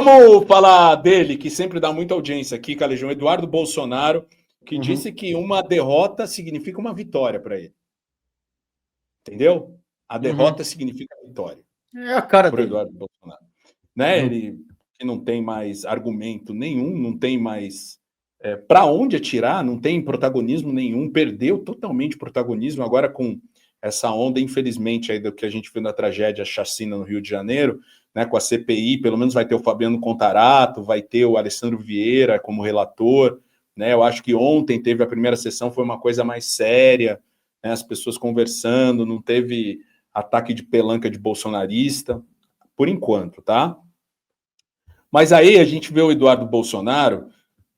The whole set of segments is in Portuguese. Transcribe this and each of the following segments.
vamos falar dele, que sempre dá muita audiência aqui, Calejão, Eduardo Bolsonaro, que disse que uma derrota significa uma vitória para ele. Entendeu? A derrota significa vitória. É a cara pro dele. Eduardo Bolsonaro. Né? Ele que não tem mais argumento nenhum, não tem mais para onde atirar, não tem protagonismo nenhum, perdeu totalmente protagonismo agora com essa onda, infelizmente, aí do que a gente viu na tragédia, a chacina no Rio de Janeiro, né, com a CPI, pelo menos vai ter o Fabiano Contarato, vai ter o Alessandro Vieira como relator, né? Eu acho que ontem teve a primeira sessão, foi uma coisa mais séria, né, as pessoas conversando, não teve ataque de pelanca de bolsonarista, por enquanto, tá? Mas aí a gente vê o Eduardo Bolsonaro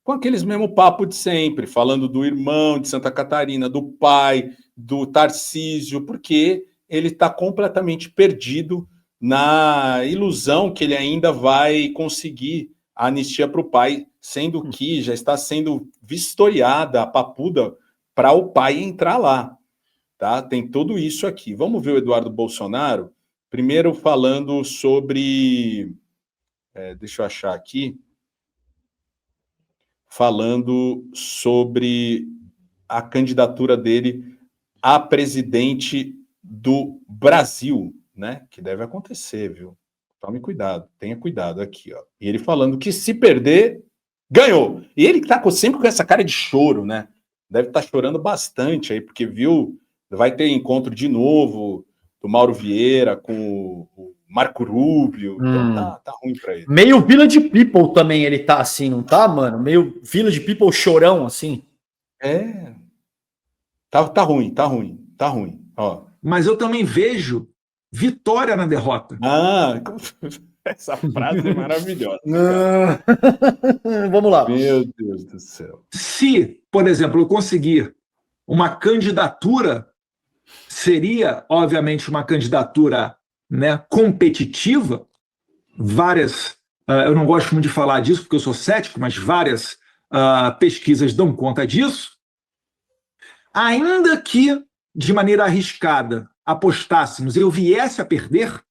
com aqueles mesmo papo de sempre, falando do irmão de Santa Catarina, do pai, do Tarcísio, porque ele está completamente perdido na ilusão que ele ainda vai conseguir a anistia para o pai, sendo que já está sendo vistoriada a papuda para o pai entrar lá. Tá? Tem tudo isso aqui. Vamos ver o Eduardo Bolsonaro, primeiro falando sobre... deixa eu achar aqui. Falando sobre a candidatura dele a presidente do Brasil, né? Que deve acontecer, viu? Tome cuidado, tenha cuidado aqui, ó. E ele falando que se perder, ganhou. E ele tá sempre com essa cara de choro, né? Deve estar chorando bastante aí, porque viu, vai ter encontro de novo do Mauro Vieira com o Marco Rubio. Então tá ruim pra ele. Meio Village People também ele tá assim, não tá, mano? Meio Village People chorão, assim. Tá ruim, ó. Mas eu também vejo vitória na derrota. Essa frase é maravilhosa. Vamos lá. Meu Deus do céu. Se, por exemplo, eu conseguir uma candidatura, seria, obviamente, uma candidatura, né, competitiva, várias, eu não gosto muito de falar disso porque eu sou cético, mas várias pesquisas dão conta disso, ainda que de maneira arriscada apostássemos e eu viesse a perder,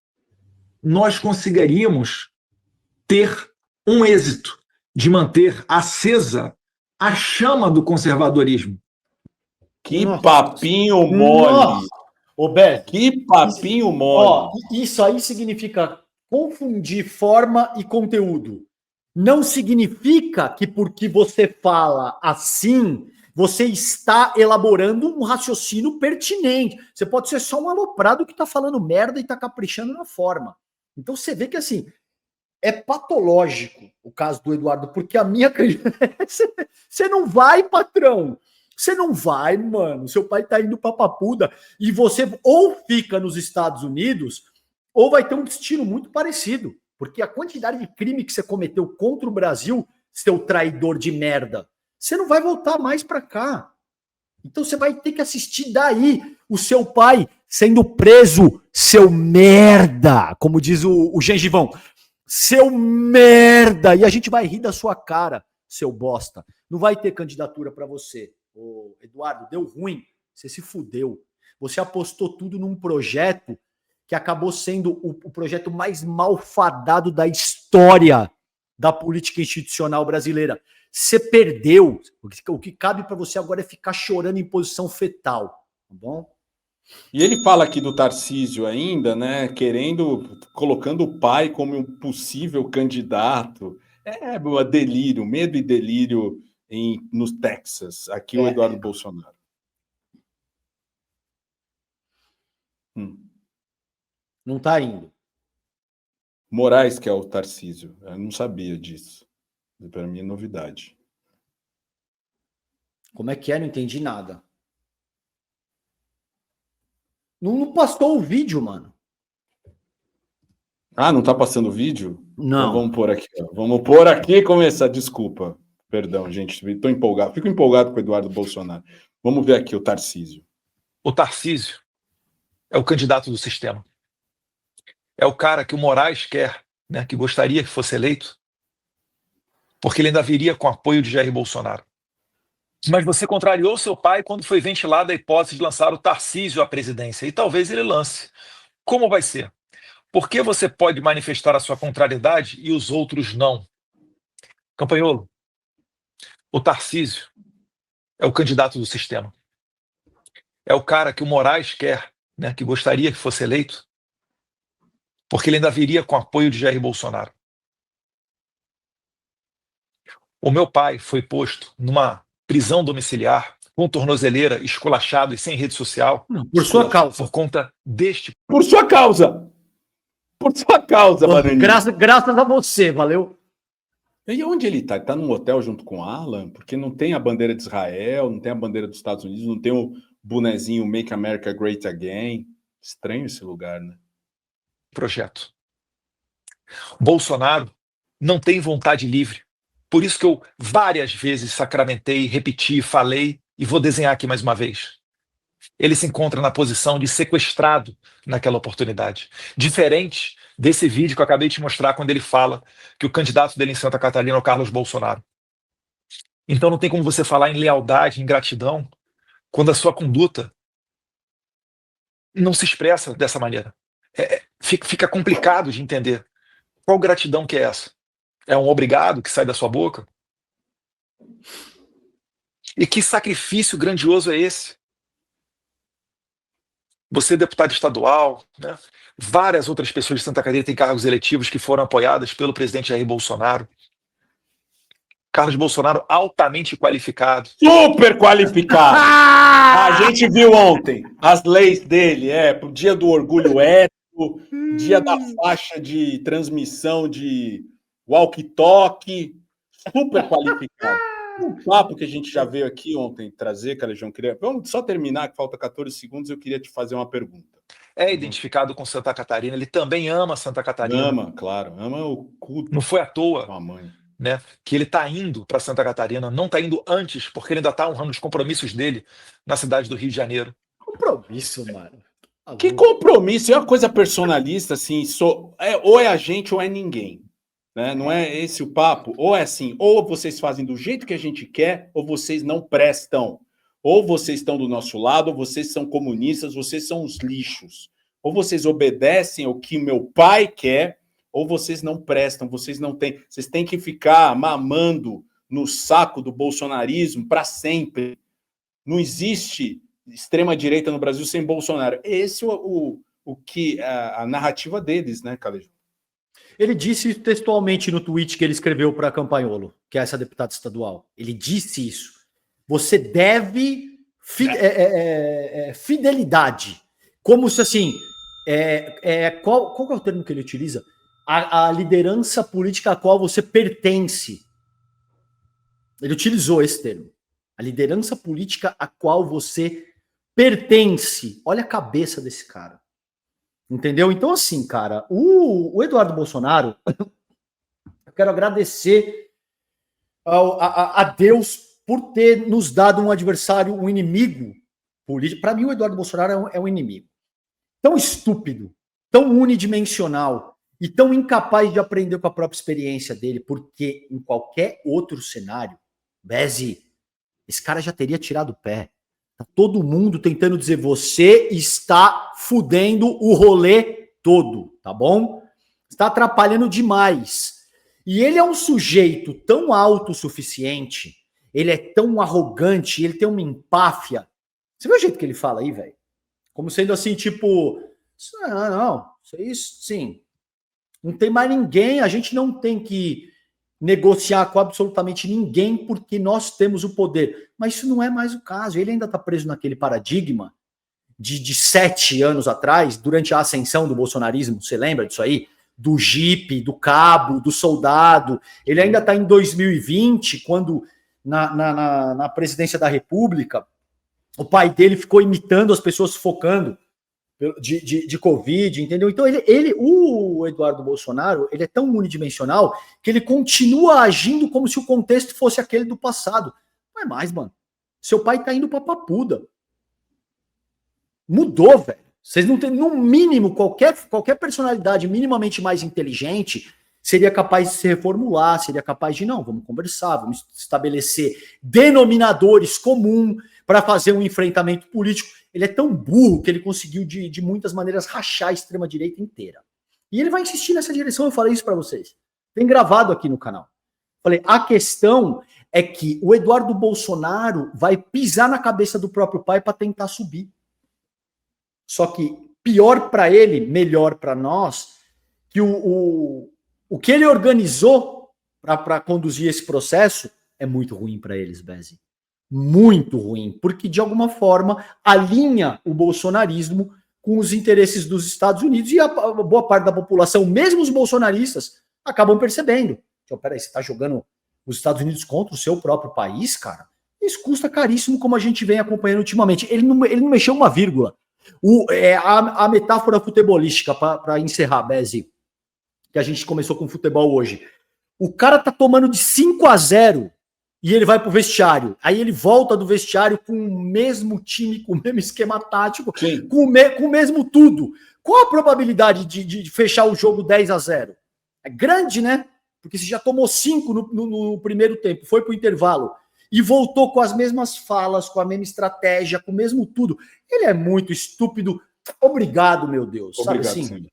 nós conseguiríamos ter um êxito de manter acesa a chama do conservadorismo. Que papinho mole! Roberto, que papinho mole! Ó, isso aí significa confundir forma e conteúdo. Não significa que porque você fala assim, você está elaborando um raciocínio pertinente. Você pode ser só um aloprado que está falando merda e está caprichando na forma. Então você vê que assim, é patológico o caso do Eduardo, porque a minha... Você não vai, patrão. Você não vai, mano. Seu pai tá indo pra papuda e você ou fica nos Estados Unidos ou vai ter um destino muito parecido. Porque a quantidade de crime que você cometeu contra o Brasil, seu traidor de merda, você não vai voltar mais pra cá. Então você vai ter que assistir daí o seu pai sendo preso, seu merda, como diz o Gengivão. Seu merda! E a gente vai rir da sua cara, seu bosta. Não vai ter candidatura pra você. Ô, Eduardo, deu ruim. Você se fudeu. Você apostou tudo num projeto que acabou sendo o projeto mais malfadado da história da política institucional brasileira. Você perdeu. O que cabe para você agora é ficar chorando em posição fetal. Tá bom? E ele fala aqui do Tarcísio ainda, né? Colocando o pai como um possível candidato. É delírio, medo e delírio no Texas. Aqui o Eduardo Bolsonaro. Não tá indo. Moraes, que é o Tarcísio. Eu não sabia disso. Para mim é novidade. Como é que é? Não entendi nada. Não passou o vídeo, mano. Não tá passando o vídeo? Não. Então vamos pôr aqui. Ó. Vamos pôr aqui e começar. Desculpa. Perdão, gente. Estou empolgado. Fico empolgado com o Eduardo Bolsonaro. Vamos ver aqui o Tarcísio. O Tarcísio é o candidato do sistema. É o cara que o Moraes quer, né, que gostaria que fosse eleito, porque ele ainda viria com apoio de Jair Bolsonaro. Mas você contrariou seu pai quando foi ventilada a hipótese de lançar o Tarcísio à presidência, e talvez ele lance. Como vai ser? Por que você pode manifestar a sua contrariedade e os outros não? Campanholo, o Tarcísio é o candidato do sistema. É o cara que o Moraes quer, né, que gostaria que fosse eleito, porque ele ainda viria com apoio de Jair Bolsonaro. O meu pai foi posto numa prisão domiciliar, com tornozeleira, esculachado e sem rede social. Por sua causa. Por conta deste... Por sua causa! Por sua causa, Bananinha. Graças a você, valeu? E onde ele tá? Ele tá num hotel junto com o Alan? Porque não tem a bandeira de Israel, não tem a bandeira dos Estados Unidos, não tem o bonezinho Make America Great Again. Estranho esse lugar, né? Projeto. Bolsonaro não tem vontade livre. Por isso que eu várias vezes sacramentei, repeti, falei e vou desenhar aqui mais uma vez. Ele se encontra na posição de sequestrado naquela oportunidade. Diferente desse vídeo que eu acabei de te mostrar quando ele fala que o candidato dele em Santa Catarina é o Carlos Bolsonaro. Então não tem como você falar em lealdade, em gratidão, quando a sua conduta não se expressa dessa maneira. Fica complicado de entender. Qual gratidão que é essa? É um obrigado que sai da sua boca? E que sacrifício grandioso é esse? Você é deputado estadual, né? Várias outras pessoas de Santa Catarina têm cargos eletivos que foram apoiadas pelo presidente Jair Bolsonaro. Carlos Bolsonaro altamente qualificado. Super qualificado! A gente viu ontem as leis dele, pro dia do orgulho ético, dia da faixa de transmissão de walkie-talkie, super qualificado. Um papo que a gente já veio aqui ontem trazer, Calejão, vamos só terminar, que falta 14 segundos, eu queria te fazer uma pergunta. É identificado com Santa Catarina, ele também ama Santa Catarina. Ama, claro, ama o culto. Não foi à toa, com a mãe, né, que ele está indo para Santa Catarina, não está indo antes, porque ele ainda está honrando os compromissos dele na cidade do Rio de Janeiro. Compromisso, mano. Que compromisso? É uma coisa personalista, assim, ou é a gente ou é ninguém. Né? Não é esse o papo? Ou é assim, ou vocês fazem do jeito que a gente quer, ou vocês não prestam. Ou vocês estão do nosso lado, ou vocês são comunistas, vocês são os lixos. Ou vocês obedecem ao que meu pai quer, ou vocês não prestam, vocês não têm. Vocês têm que ficar mamando no saco do bolsonarismo para sempre. Não existe extrema-direita no Brasil sem Bolsonaro. Esse é o que a narrativa deles, né, Calejão? Ele disse textualmente no tweet que ele escreveu para Campanholo, que é essa deputada estadual. Ele disse isso. Você deve fidelidade. Como se assim. Qual é o termo que ele utiliza? A liderança política a qual você pertence. Ele utilizou esse termo. A liderança política a qual você pertence. Olha a cabeça desse cara. Entendeu? Então, assim, cara, o Eduardo Bolsonaro, eu quero agradecer a Deus por ter nos dado um adversário, um inimigo político. Para mim, o Eduardo Bolsonaro é um inimigo. Tão estúpido, tão unidimensional e tão incapaz de aprender com a própria experiência dele, porque em qualquer outro cenário, Bezi, esse cara já teria tirado o pé. Tá todo mundo tentando dizer, você está fudendo o rolê todo, tá bom? Está atrapalhando demais. E ele é um sujeito tão autossuficiente, ele é tão arrogante, ele tem uma empáfia. Você vê o jeito que ele fala aí, velho? Como sendo assim, tipo, não, isso sim. Não tem mais ninguém, a gente não tem que negociar com absolutamente ninguém porque nós temos o poder. Mas isso não é mais o caso. Ele ainda está preso naquele paradigma de 7 anos atrás, durante a ascensão do bolsonarismo. Você lembra disso aí? Do jipe, do cabo, do soldado. Ele ainda está em 2020, quando na presidência da República, o pai dele ficou imitando as pessoas sufocando de Covid, entendeu? Então o Eduardo Bolsonaro, ele é tão unidimensional que ele continua agindo como se o contexto fosse aquele do passado. Não é mais, mano. Seu pai tá indo pra papuda. Mudou, velho. Vocês não têm, no mínimo, qualquer personalidade minimamente mais inteligente seria capaz de se reformular, seria capaz de, não, vamos conversar, vamos estabelecer denominadores comuns para fazer um enfrentamento político. Ele é tão burro que ele conseguiu, de muitas maneiras, rachar a extrema-direita inteira. E ele vai insistir nessa direção, eu falei isso para vocês. Tem gravado aqui no canal. Falei, a questão é que o Eduardo Bolsonaro vai pisar na cabeça do próprio pai para tentar subir. Só que pior para ele, melhor para nós, que o que ele organizou para conduzir esse processo é muito ruim para eles, Bezi. Muito ruim, porque de alguma forma alinha o bolsonarismo com os interesses dos Estados Unidos e a boa parte da população, mesmo os bolsonaristas, acabam percebendo. Então, peraí, você está jogando os Estados Unidos contra o seu próprio país, cara? Isso custa caríssimo, como a gente vem acompanhando ultimamente. Ele não mexeu uma vírgula. A metáfora futebolística, para encerrar, Bezi, que a gente começou com futebol hoje. O cara tá tomando de 5-0 e ele vai pro vestiário. Aí ele volta do vestiário com o mesmo time, com o mesmo esquema tático, com o mesmo tudo. Qual a probabilidade de fechar o jogo 10-0? É grande, né? Porque você já tomou 5 no primeiro tempo, foi pro intervalo e voltou com as mesmas falas, com a mesma estratégia, com o mesmo tudo. Ele é muito estúpido. Obrigado, meu Deus. Obrigado, sabe assim? sim.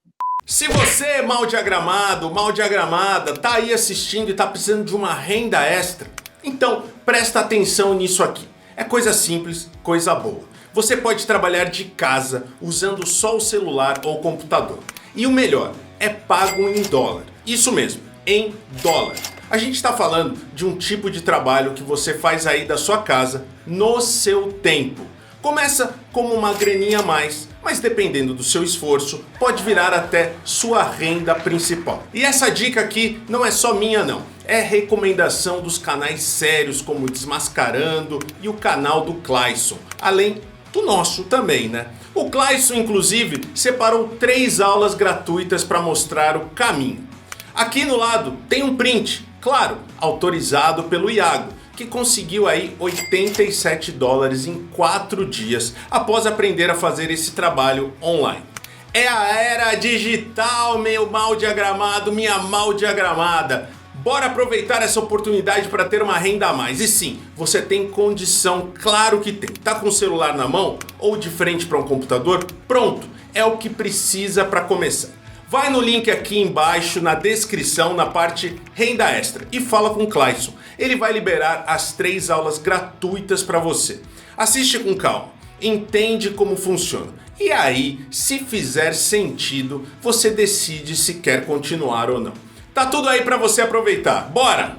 Se você é mal diagramado, mal diagramada, tá aí assistindo e tá precisando de uma renda extra, então presta atenção nisso aqui. É coisa simples, coisa boa. Você pode trabalhar de casa usando só o celular ou o computador. E o melhor, é pago em dólar. Isso mesmo, em dólar. A gente está falando de um tipo de trabalho que você faz aí da sua casa no seu tempo. Começa como uma graninha a mais, mas dependendo do seu esforço, pode virar até sua renda principal. E essa dica aqui não é só minha não, é recomendação dos canais sérios como Desmascarando e o canal do Clayson, além do nosso também, né? O Clayson, inclusive, separou 3 aulas gratuitas para mostrar o caminho. Aqui no lado tem um print, claro, autorizado pelo Iago, que conseguiu aí $87 em 4 dias após aprender a fazer esse trabalho online. É a era digital, meu mal diagramado, minha mal diagramada. Bora aproveitar essa oportunidade para ter uma renda a mais. E sim, você tem condição, claro que tem. Tá com o celular na mão ou de frente para um computador? Pronto, é o que precisa para começar. Vai no link aqui embaixo na descrição, na parte renda extra, e fala com o Clayson. Ele vai liberar as 3 aulas gratuitas para você. Assiste com calma, entende como funciona. E aí, se fizer sentido, você decide se quer continuar ou não. Tá tudo aí para você aproveitar. Bora!